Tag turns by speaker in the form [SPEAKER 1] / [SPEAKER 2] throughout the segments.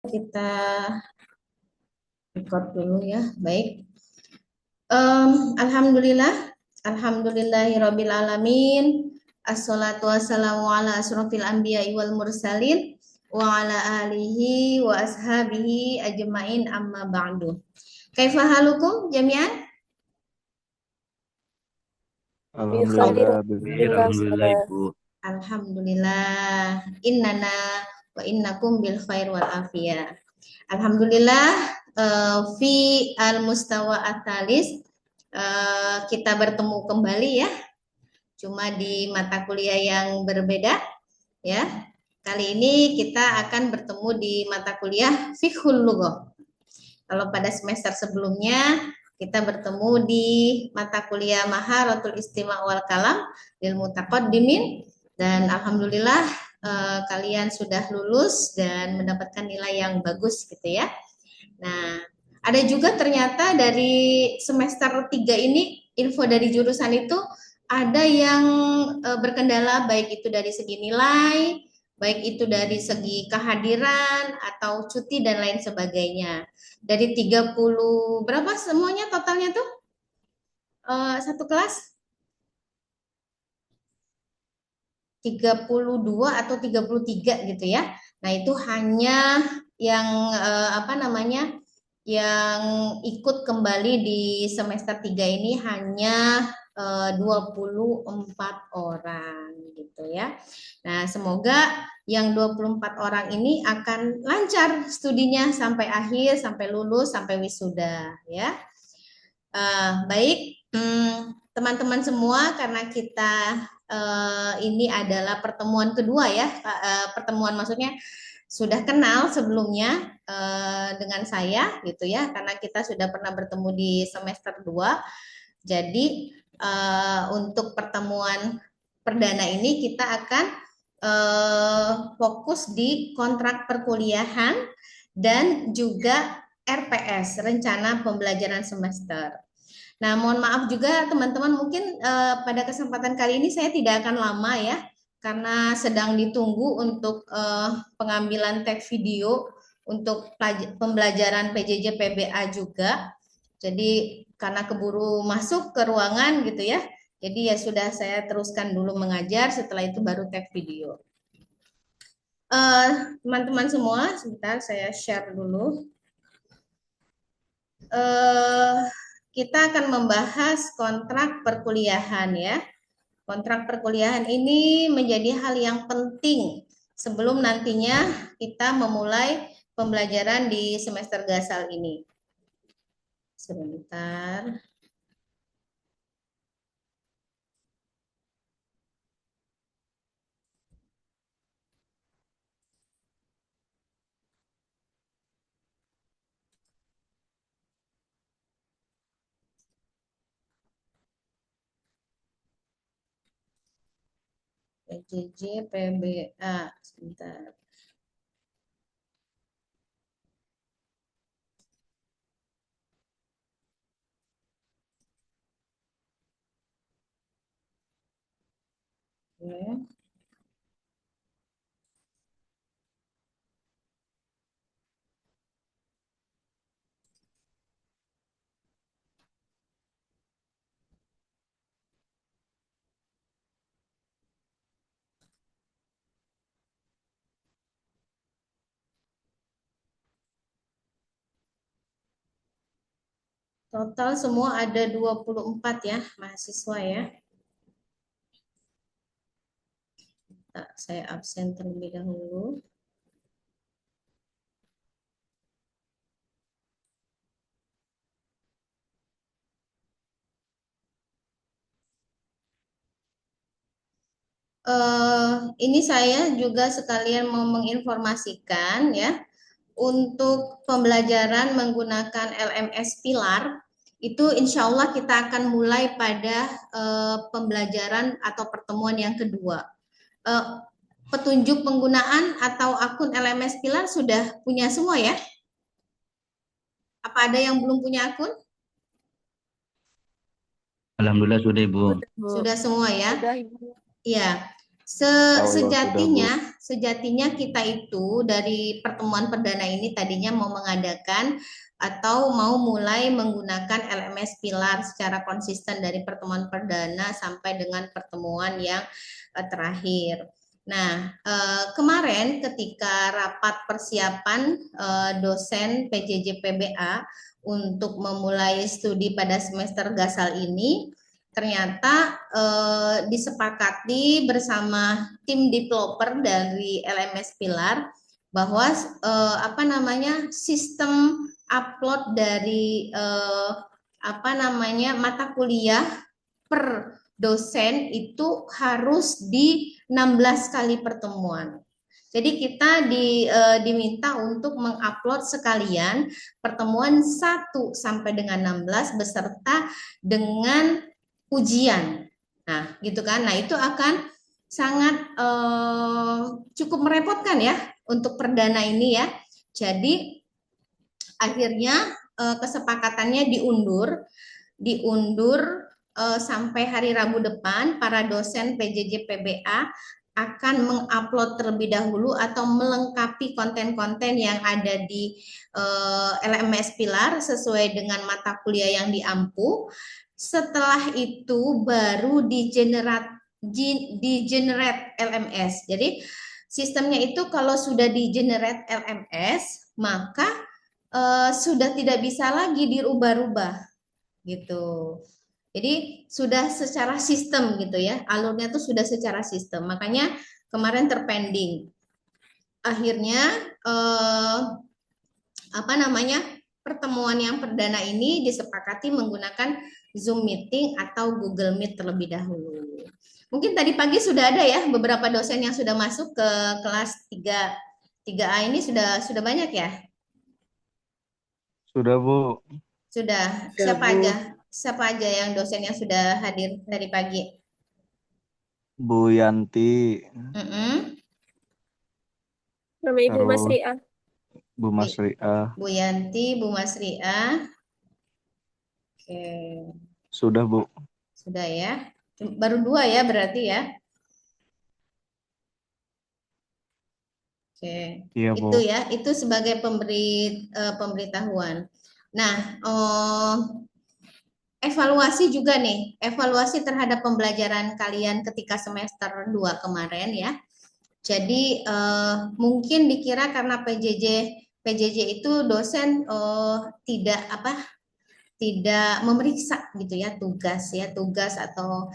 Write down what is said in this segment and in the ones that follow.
[SPEAKER 1] Kita record dulu ya. Baik. Alhamdulillah. Alhamdulillahirabbil alamin. Assalatu wassalamu ala asrofil anbiya'i wal mursalin wa ala alihi wa ashabihi ajmain amma ba'du. Kaifa halukum jami'an?
[SPEAKER 2] Alhamdulillah,
[SPEAKER 3] Khair,
[SPEAKER 2] bikhair.
[SPEAKER 3] Alhamdulillah
[SPEAKER 2] Alhamdulillah,
[SPEAKER 3] Ibu.
[SPEAKER 2] Ibu.
[SPEAKER 1] Alhamdulillah. Innana wa innakum bil khair wal afiyah. Alhamdulillah, fi al mustawa atalis, kita bertemu kembali ya, cuma di mata kuliah yang berbeda ya. Kali ini kita akan bertemu di mata kuliah Fiqhul Lughah. Kalau pada semester sebelumnya kita bertemu di mata kuliah Maharatul Istima' wal Kalam lil Mutaqaddimin, dan alhamdulillah kalian sudah lulus dan mendapatkan nilai yang bagus gitu ya. Nah, ada juga ternyata dari semester 3 ini info dari jurusan itu ada yang berkendala, baik itu dari segi nilai, baik itu dari segi kehadiran atau cuti dan lain sebagainya. Dari 30 berapa semuanya totalnya tuh? Satu kelas 32 atau 33 gitu ya. Nah, itu hanya yang apa namanya? Yang ikut kembali di semester 3 ini hanya 24 orang gitu ya. Nah, semoga yang 24 orang ini akan lancar studinya sampai akhir, sampai lulus, sampai wisuda ya. Baik, teman-teman semua, karena kita ini adalah pertemuan kedua ya, pertemuan maksudnya sudah kenal sebelumnya dengan saya gitu ya, karena kita sudah pernah bertemu di semester 2. Jadi untuk pertemuan perdana ini kita akan fokus di kontrak perkuliahan dan juga RPS, rencana pembelajaran semester. Nah, mohon maaf juga teman-teman, mungkin pada kesempatan kali ini saya tidak akan lama ya, karena sedang ditunggu untuk pengambilan tag video untuk pembelajaran PJJ PBA juga. Jadi karena keburu masuk ke ruangan gitu ya, jadi ya sudah saya teruskan dulu mengajar, setelah itu baru tag video. Teman-teman semua, sebentar saya share dulu. Kita akan membahas kontrak perkuliahan ya. Kontrak perkuliahan ini menjadi hal yang penting sebelum nantinya kita memulai pembelajaran di semester gasal ini. Sebentar. PJJ PBA, sebentar. Oke. Total semua ada 24 ya mahasiswa ya. Saya absen terlebih dahulu. Ini saya juga sekalian mau menginformasikan ya, untuk pembelajaran menggunakan LMS Pilar itu insya Allah kita akan mulai pada pembelajaran atau pertemuan yang kedua. Petunjuk penggunaan atau akun LMS Pilar sudah punya semua ya? Apa ada yang belum punya akun?
[SPEAKER 3] Alhamdulillah sudah Ibu.
[SPEAKER 1] Sudah semua ya?
[SPEAKER 2] Sudah, Ibu.
[SPEAKER 1] Iya.
[SPEAKER 2] Allah sudah Bu.
[SPEAKER 1] Sejatinya kita itu dari pertemuan perdana ini tadinya mau mengadakan atau mau mulai menggunakan LMS Pilar secara konsisten dari pertemuan perdana sampai dengan pertemuan yang terakhir. Nah, kemarin ketika rapat persiapan dosen PJJ PBA untuk memulai studi pada semester gasal ini, ternyata disepakati bersama tim developer dari LMS Pilar bahwa sistem upload dari mata kuliah per dosen itu harus di 16 kali pertemuan. Jadi kita diminta untuk mengupload sekalian pertemuan 1 sampai dengan 16 beserta dengan ujian. Nah, gitu kan. Nah, itu akan sangat cukup merepotkan ya untuk perdana ini ya. Jadi akhirnya kesepakatannya diundur sampai hari Rabu depan. Para dosen PJJ PBA akan mengupload terlebih dahulu atau melengkapi konten-konten yang ada di LMS Pilar sesuai dengan mata kuliah yang diampu. Setelah itu baru di generate LMS. Jadi sistemnya itu kalau sudah di generate LMS, maka sudah tidak bisa lagi dirubah-rubah gitu. Jadi sudah secara sistem gitu ya, alurnya tuh sudah secara sistem. Makanya kemarin terpending. Akhirnya pertemuan yang perdana ini disepakati menggunakan Zoom meeting atau Google Meet terlebih dahulu. Mungkin tadi pagi sudah ada ya beberapa dosen yang sudah masuk ke kelas 3A ini sudah banyak ya?
[SPEAKER 2] Sudah Bu.
[SPEAKER 1] Sudah.
[SPEAKER 3] Sudah,
[SPEAKER 1] Siapa
[SPEAKER 3] Bu.
[SPEAKER 1] aja? Siapa aja yang dosen yang sudah hadir dari pagi?
[SPEAKER 2] Bu Yanti,
[SPEAKER 3] Nama Ibu Mas
[SPEAKER 2] terus
[SPEAKER 3] Ria.
[SPEAKER 2] Bu Mas Ria.
[SPEAKER 1] Bu Yanti, Bu Mas Ria. Oke,
[SPEAKER 2] Sudah Bu.
[SPEAKER 1] sudah ya. Baru 2 ya berarti ya. Oke,
[SPEAKER 2] Iya
[SPEAKER 1] itu
[SPEAKER 2] Bu.
[SPEAKER 1] ya, itu sebagai pemberitahuan. Nah, evaluasi juga nih, evaluasi terhadap pembelajaran kalian ketika semester 2 kemarin ya. Jadi mungkin dikira karena PJJ itu dosen tidak memeriksa gitu ya tugas atau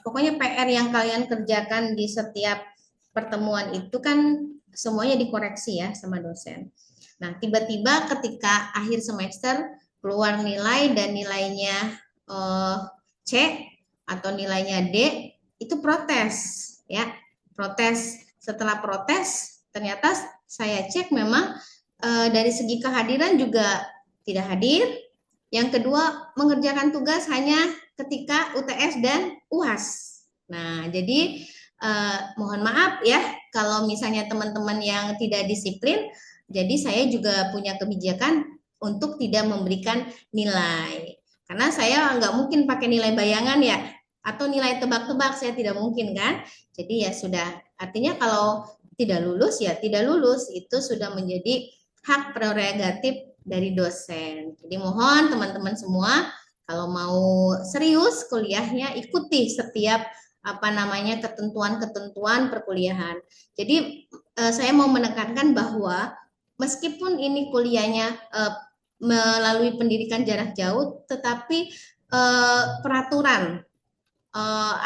[SPEAKER 1] pokoknya PR yang kalian kerjakan di setiap pertemuan itu kan semuanya dikoreksi ya sama dosen. Nah, tiba-tiba ketika akhir semester keluar nilai dan nilainya C atau nilainya D, itu protes ya. Protes. Setelah protes ternyata saya cek memang dari segi kehadiran juga tidak hadir. Yang kedua, mengerjakan tugas hanya ketika UTS dan UAS. Nah, jadi mohon maaf ya kalau misalnya teman-teman yang tidak disiplin, jadi saya juga punya kebijakan untuk tidak memberikan nilai. Karena saya nggak mungkin pakai nilai bayangan ya, atau nilai tebak-tebak, saya tidak mungkin kan. Jadi ya sudah, artinya kalau tidak lulus ya tidak lulus, itu sudah menjadi hak prerogatif dari dosen. Jadi mohon teman-teman semua kalau mau serius kuliahnya ikuti setiap ketentuan-ketentuan perkuliahan. Jadi saya mau menekankan bahwa meskipun ini kuliahnya melalui pendidikan jarak jauh, tetapi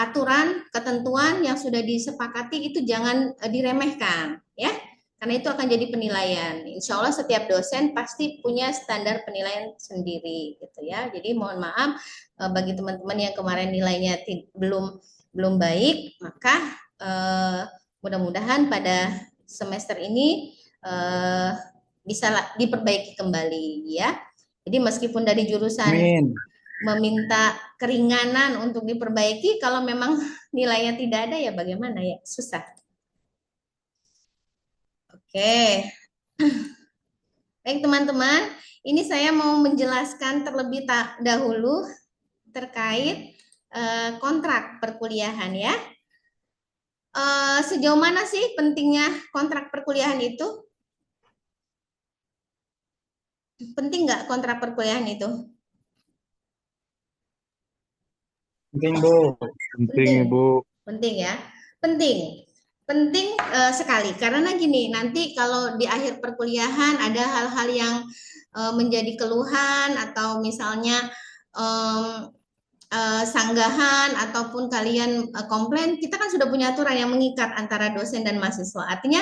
[SPEAKER 1] aturan, ketentuan yang sudah disepakati itu jangan diremehkan, ya. Karena itu akan jadi penilaian. Insya Allah setiap dosen pasti punya standar penilaian sendiri, gitu ya. Jadi mohon maaf bagi teman-teman yang kemarin nilainya belum baik, maka mudah-mudahan pada semester ini bisa diperbaiki kembali, ya. Jadi meskipun dari jurusan meminta keringanan untuk diperbaiki, kalau memang nilainya tidak ada ya bagaimana ya, susah. Oke. Baik teman-teman, ini saya mau menjelaskan terlebih dahulu terkait kontrak perkuliahan ya. Sejauh mana sih pentingnya kontrak perkuliahan itu? Penting nggak kontrak perkuliahan itu?
[SPEAKER 4] Penting, Bu.
[SPEAKER 2] Penting, Ibu.
[SPEAKER 1] Penting ya. Penting. Penting sekali karena gini, nanti kalau di akhir perkuliahan ada hal-hal yang menjadi keluhan atau misalnya sanggahan ataupun kalian komplain, kita kan sudah punya aturan yang mengikat antara dosen dan mahasiswa. Artinya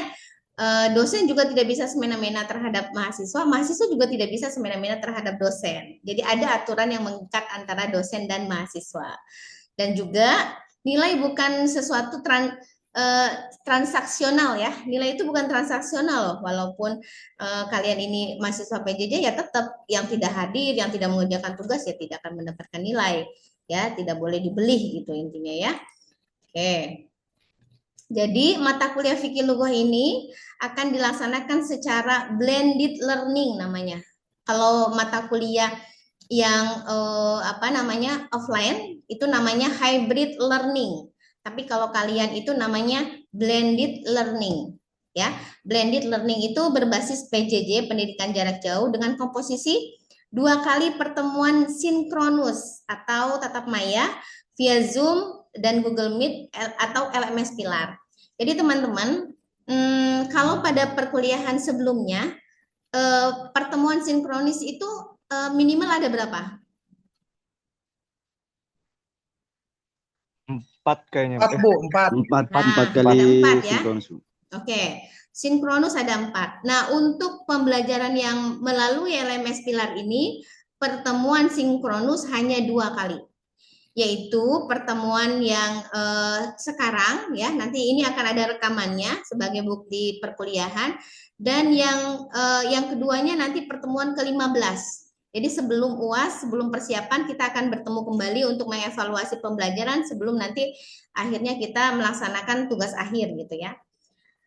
[SPEAKER 1] dosen juga tidak bisa semena-mena terhadap mahasiswa, mahasiswa juga tidak bisa semena-mena terhadap dosen. Jadi ada aturan yang mengikat antara dosen dan mahasiswa. Dan juga nilai bukan sesuatu transaksional ya. Nilai itu bukan transaksional loh. Walaupun kalian ini mahasiswa PJJ ya tetap yang tidak hadir, yang tidak mengerjakan tugas ya tidak akan mendapatkan nilai. Ya, tidak boleh dibeli gitu intinya ya. Oke. Jadi mata kuliah fikih lughah ini akan dilaksanakan secara blended learning namanya. Kalau mata kuliah yang offline itu namanya hybrid learning. Tapi kalau kalian itu namanya blended learning. Ya, blended learning itu berbasis PJJ pendidikan jarak jauh dengan komposisi 2 kali pertemuan sinkronus atau tatap maya via Zoom dan Google Meet atau LMS Pilar. Jadi teman-teman, kalau pada perkuliahan sebelumnya pertemuan sinkronis itu minimal ada berapa?
[SPEAKER 2] 4 kayaknya.
[SPEAKER 4] 4, Bu, 4.
[SPEAKER 5] 4 kali
[SPEAKER 1] ada 4 ya.
[SPEAKER 5] sinkronus.
[SPEAKER 1] Oke, sinkronus ada 4. Nah, untuk pembelajaran yang melalui LMS Pilar ini, pertemuan sinkronus hanya 2 kali. Yaitu pertemuan yang sekarang ya, nanti ini akan ada rekamannya sebagai bukti perkuliahan, dan yang keduanya nanti pertemuan ke-15. Jadi sebelum UAS, sebelum persiapan kita akan bertemu kembali untuk mengevaluasi pembelajaran sebelum nanti akhirnya kita melaksanakan tugas akhir gitu ya.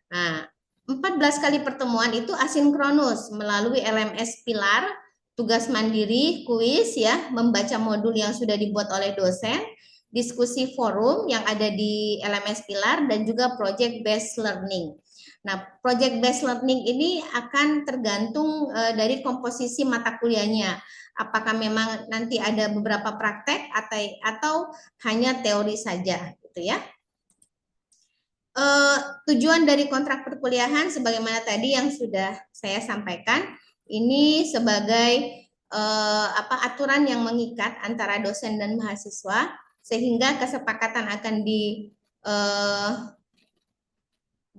[SPEAKER 1] Nah, 14 kali pertemuan itu asinkronus melalui LMS Pilar, tugas mandiri, kuis ya, membaca modul yang sudah dibuat oleh dosen, diskusi forum yang ada di LMS Pilar, dan juga project based learning. Nah, project based learning ini akan tergantung dari komposisi mata kuliahnya. Apakah memang nanti ada beberapa praktek atau hanya teori saja gitu ya. Tujuan dari kontrak perkuliahan sebagaimana tadi yang sudah saya sampaikan, ini sebagai aturan yang mengikat antara dosen dan mahasiswa sehingga kesepakatan akan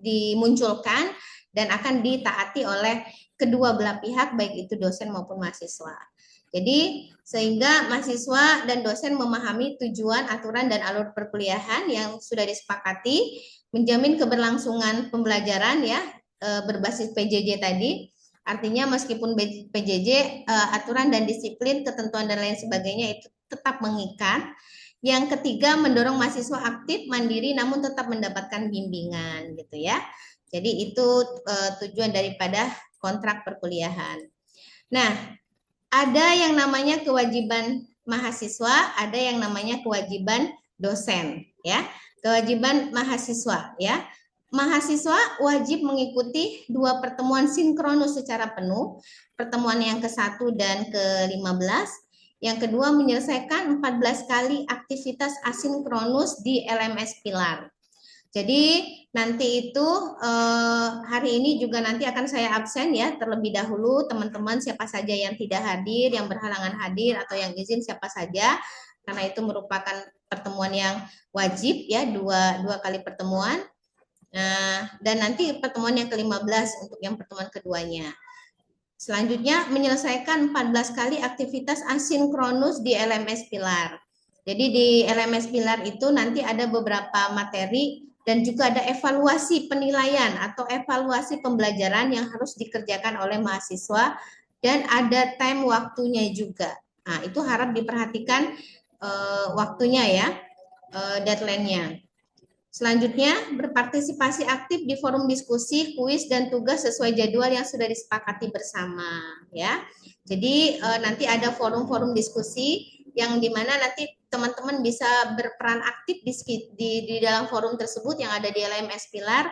[SPEAKER 1] dimunculkan dan akan ditaati oleh kedua belah pihak baik itu dosen maupun mahasiswa. Jadi sehingga mahasiswa dan dosen memahami tujuan, aturan, dan alur perkuliahan yang sudah disepakati, menjamin keberlangsungan pembelajaran ya berbasis PJJ tadi. Artinya meskipun PJJ aturan dan disiplin, ketentuan dan lain sebagainya itu tetap mengikat. Yang ketiga, mendorong mahasiswa aktif, mandiri, namun tetap mendapatkan bimbingan gitu ya. Jadi itu tujuan daripada kontrak perkuliahan. Nah, ada yang namanya kewajiban mahasiswa, ada yang namanya kewajiban dosen ya. Kewajiban mahasiswa ya. Mahasiswa wajib mengikuti 2 pertemuan sinkronus secara penuh, pertemuan yang ke-1 dan ke-15. Yang kedua, menyelesaikan 14 kali aktivitas asinkronus di LMS Pilar. Jadi nanti itu hari ini juga nanti akan saya absen ya terlebih dahulu, teman-teman siapa saja yang tidak hadir, yang berhalangan hadir atau yang izin siapa saja, karena itu merupakan pertemuan yang wajib ya, dua kali pertemuan. Nah, dan nanti pertemuan yang ke-15 untuk yang pertemuan keduanya. Selanjutnya menyelesaikan 14 kali aktivitas asinkronus di LMS Pilar. Jadi di LMS Pilar itu nanti ada beberapa materi dan juga ada evaluasi penilaian atau evaluasi pembelajaran yang harus dikerjakan oleh mahasiswa dan ada time waktunya juga. Nah, itu harap diperhatikan waktunya ya, deadline-nya. Selanjutnya, berpartisipasi aktif di forum diskusi, kuis, dan tugas sesuai jadwal yang sudah disepakati bersama. Ya, jadi nanti ada forum-forum diskusi yang dimana nanti teman-teman bisa berperan aktif di dalam forum tersebut yang ada di LMS Pilar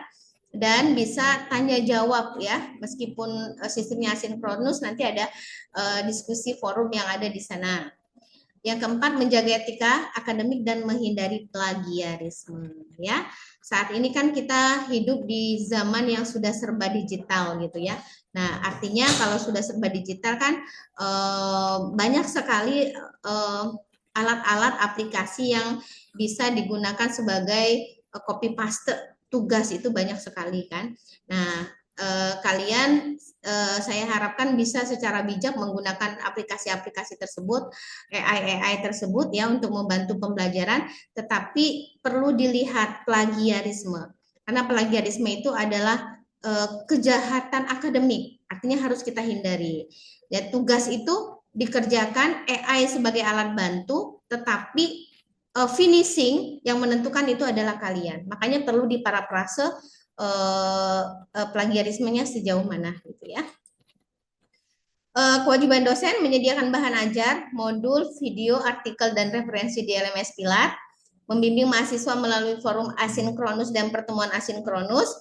[SPEAKER 1] dan bisa tanya jawab ya, meskipun sistemnya asinkronus, nanti ada diskusi forum yang ada di sana. Yang keempat, menjaga etika akademik dan menghindari plagiarisme ya. Saat ini kan kita hidup di zaman yang sudah serba digital gitu ya. Nah, artinya kalau sudah serba digital kan banyak sekali alat-alat aplikasi yang bisa digunakan sebagai copy paste tugas, itu banyak sekali kan. Nah, kalian saya harapkan bisa secara bijak menggunakan aplikasi-aplikasi tersebut, AI tersebut ya, untuk membantu pembelajaran, tetapi perlu dilihat plagiarisme. Karena plagiarisme itu adalah kejahatan akademik, artinya harus kita hindari. Ya, tugas itu dikerjakan AI sebagai alat bantu, tetapi finishing yang menentukan itu adalah kalian. Makanya perlu diparafrase plagiarismenya sejauh mana gitu ya. Kewajiban dosen menyediakan bahan ajar, modul, video, artikel, dan referensi di LMS Pilar, membimbing mahasiswa melalui forum asinkronus dan pertemuan asinkronus,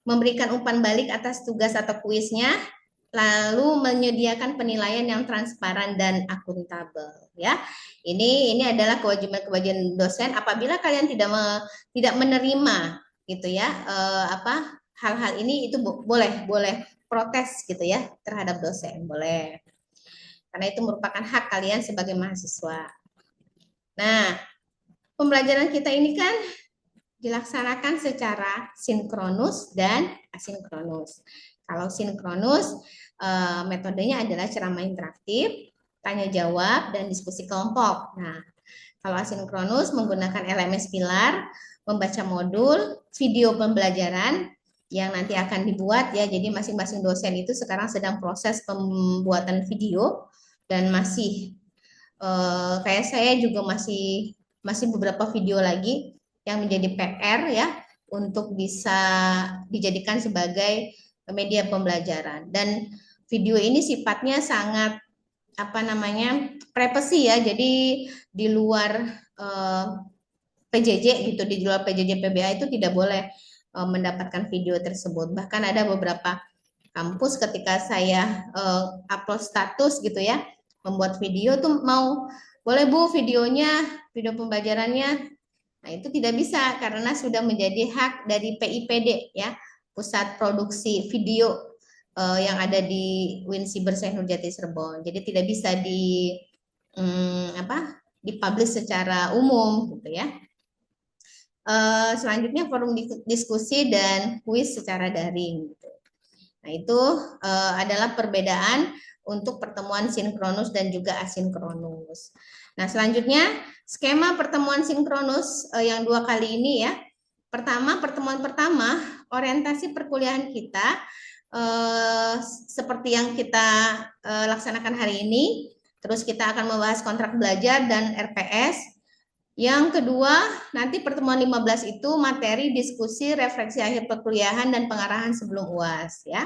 [SPEAKER 1] memberikan umpan balik atas tugas atau kuisnya, lalu menyediakan penilaian yang transparan dan akuntabel ya. Ini adalah kewajiban dosen apabila kalian tidak menerima gitu ya, hal-hal ini, itu boleh protes gitu ya terhadap dosen, boleh, karena itu merupakan hak kalian sebagai mahasiswa. Nah, pembelajaran kita ini kan dilaksanakan secara sinkronus dan asinkronus. Kalau sinkronus, metodenya adalah ceramah interaktif, tanya jawab, dan diskusi kelompok. Nah, kalau asinkronus menggunakan LMS Pilar, membaca modul, video pembelajaran yang nanti akan dibuat ya. Jadi masing-masing dosen itu sekarang sedang proses pembuatan video, dan masih kayak saya juga masih beberapa video lagi yang menjadi PR ya, untuk bisa dijadikan sebagai media pembelajaran. Dan video ini sifatnya sangat privacy ya, jadi di luar PJJ gitu, di luar PJJ PBA itu tidak boleh mendapatkan video tersebut. Bahkan ada beberapa kampus ketika saya upload status gitu ya, membuat video tuh boleh Bu videonya, video pembelajarannya. Nah, itu tidak bisa karena sudah menjadi hak dari PIPD ya, Pusat Produksi Video yang ada di UIN Siber Syekh Nurjati Cirebon. Jadi tidak bisa dipublish secara umum gitu ya. Selanjutnya forum diskusi dan kuis secara daring. Nah, itu adalah perbedaan untuk pertemuan sinkronus dan juga asinkronus. Nah, selanjutnya skema pertemuan sinkronus yang 2 kali ini ya. Pertemuan pertama, orientasi perkuliahan kita seperti yang kita laksanakan hari ini. Terus kita akan membahas kontrak belajar dan RPS. Yang kedua, nanti pertemuan 15 itu materi, diskusi, refleksi akhir perkuliahan, dan pengarahan sebelum UAS ya.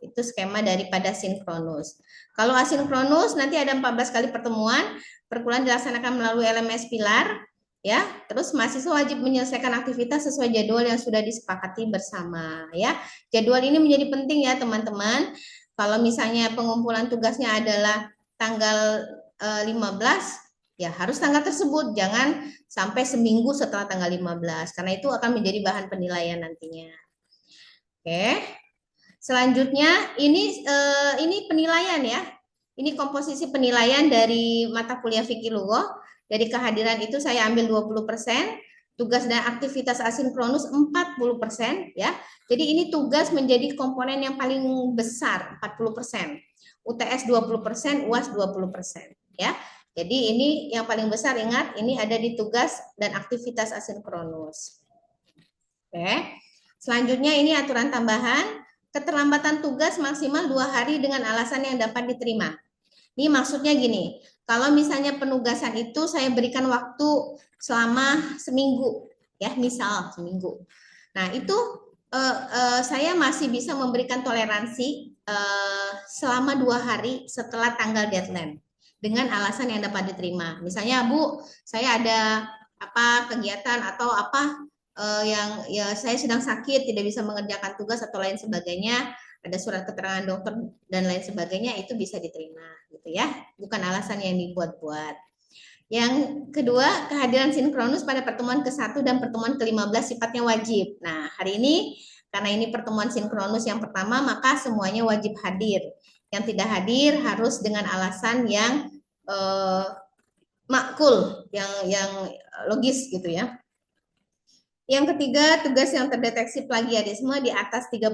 [SPEAKER 1] Itu skema daripada sinkronus. Kalau asinkronus nanti ada 14 kali pertemuan, perkuliahan dilaksanakan melalui LMS Pilar ya. Terus mahasiswa wajib menyelesaikan aktivitas sesuai jadwal yang sudah disepakati bersama ya. Jadwal ini menjadi penting ya teman-teman. Kalau misalnya pengumpulan tugasnya adalah tanggal 15, ya harus tanggal tersebut, jangan sampai seminggu setelah tanggal 15, karena itu akan menjadi bahan penilaian nantinya. Oke. Selanjutnya ini penilaian ya. Ini komposisi penilaian dari mata kuliah Fikih Lughah. Dari kehadiran itu saya ambil 20%, tugas dan aktivitas asinkronus 40% ya. Jadi ini tugas menjadi komponen yang paling besar, 40%. UTS 20%, UAS 20% ya. Jadi ini yang paling besar, ingat, ini ada di tugas dan aktivitas asinkronus. Oke. Selanjutnya ini aturan tambahan, keterlambatan tugas maksimal 2 hari dengan alasan yang dapat diterima. Ini maksudnya gini, kalau misalnya penugasan itu saya berikan waktu selama seminggu, ya misal seminggu. Nah itu saya masih bisa memberikan toleransi selama 2 hari setelah tanggal deadline. dengan alasan yang dapat diterima. Misalnya, Bu, saya ada apa kegiatan atau apa yang ya saya sedang sakit, tidak bisa mengerjakan tugas atau lain sebagainya, ada surat keterangan dokter dan lain sebagainya, itu bisa diterima gitu ya. Bukan alasan yang dibuat-buat. Yang kedua, kehadiran sinkronus pada pertemuan ke-1 dan pertemuan ke-15 sifatnya wajib. Nah, hari ini karena ini pertemuan sinkronus yang pertama, maka semuanya wajib hadir. Yang tidak hadir harus dengan alasan yang makul, yang logis gitu ya. Yang ketiga, tugas yang terdeteksi plagiarisme di atas 30%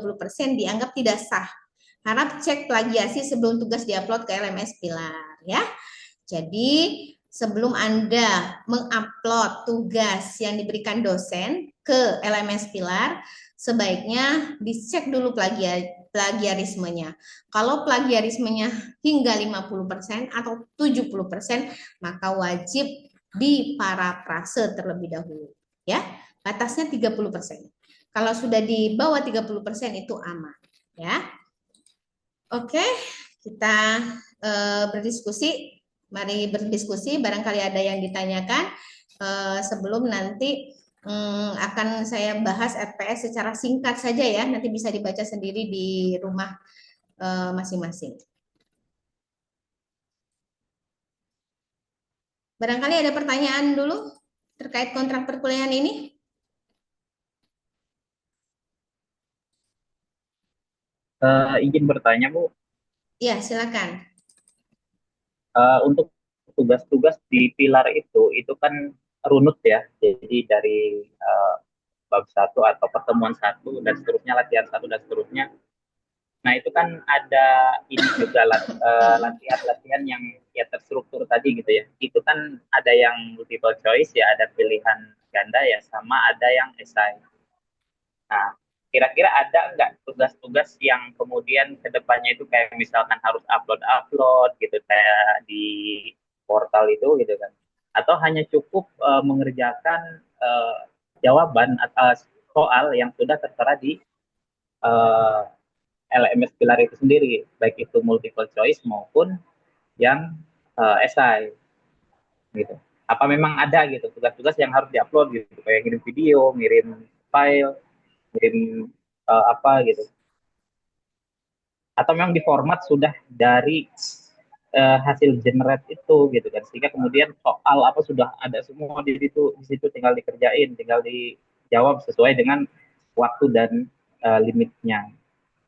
[SPEAKER 1] dianggap tidak sah. Harap cek plagiasi sebelum tugas diupload ke LMS Pilar ya. Jadi sebelum Anda mengupload tugas yang diberikan dosen ke LMS Pilar, sebaiknya dicek dulu plagiarismenya. Kalau plagiarismenya hingga 50% atau 70%, maka wajib diparafrase terlebih dahulu. Ya, batasnya 30%. Kalau sudah di bawah 30% itu aman. Ya, oke, kita berdiskusi. Mari berdiskusi, barangkali ada yang ditanyakan sebelum nanti akan saya bahas FPS secara singkat saja ya, nanti bisa dibaca sendiri di rumah masing-masing. Barangkali ada pertanyaan dulu terkait kontrak perkuliahan ini?
[SPEAKER 5] Izin bertanya, Bu.
[SPEAKER 1] Ya, silakan.
[SPEAKER 5] Untuk tugas-tugas di pilar itu kan runut ya. Jadi dari bab 1 atau pertemuan 1 dan seterusnya, latihan 1 dan seterusnya. Nah, itu kan ada ini juga latihan-latihan yang ya terstruktur tadi gitu ya. Itu kan ada yang multiple choice ya, ada pilihan ganda ya, sama ada yang esai. Nah, kira-kira ada nggak tugas-tugas yang kemudian kedepannya itu kayak misalkan harus upload gitu kayak di portal itu gitu kan? Atau hanya cukup mengerjakan jawaban atas soal yang sudah tertera di LMS Pilar itu sendiri, baik itu multiple choice maupun yang esai gitu. Apa memang ada gitu tugas-tugas yang harus diupload gitu, kayak ngirim video, ngirim file, ngirim apa gitu, atau memang di format sudah dari hasil generate itu gitu kan, sehingga kemudian soal apa sudah ada semua di situ tinggal dikerjain, tinggal dijawab sesuai dengan waktu dan limitnya,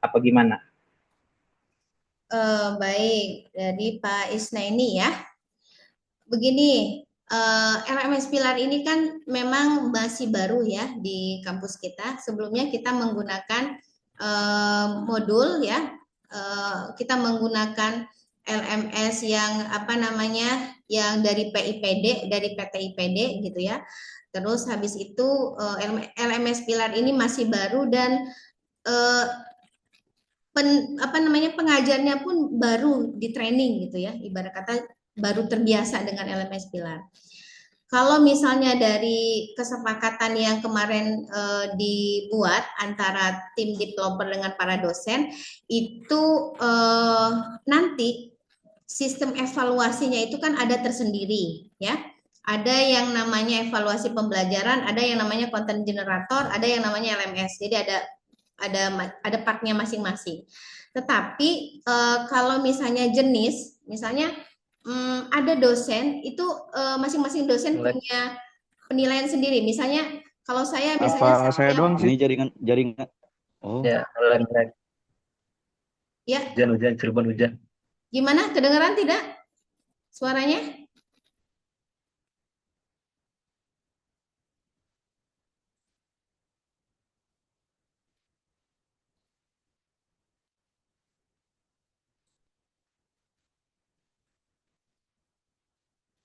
[SPEAKER 5] apa gimana?
[SPEAKER 1] Baik, jadi Pak Isnaini ya, begini, LMS Pilar ini kan memang masih baru ya di kampus kita. Sebelumnya kita menggunakan modul ya, kita menggunakan LMS yang apa namanya, yang dari PIPD, dari PT IPD gitu ya. Terus habis itu LMS Pilar ini masih baru dan pengajarnya pun baru di training gitu ya, ibarat kata baru terbiasa dengan LMS Pilar. Kalau misalnya dari kesepakatan yang kemarin dibuat antara tim developer dengan para dosen, itu nanti sistem evaluasinya itu kan ada tersendiri ya. Ada yang namanya evaluasi pembelajaran, ada yang namanya content generator, ada yang namanya LMS. Jadi ada partnya masing-masing. Tetapi kalau misalnya jenis, misalnya ada dosen itu masing-masing dosen punya penilaian sendiri. Misalnya kalau saya misalnya
[SPEAKER 2] saya doang sih.
[SPEAKER 6] Ini jaringan. Oh.
[SPEAKER 4] Ya,
[SPEAKER 1] ya.
[SPEAKER 4] Hujan, Cirebon hujan.
[SPEAKER 1] Gimana? Kedengeran tidak suaranya?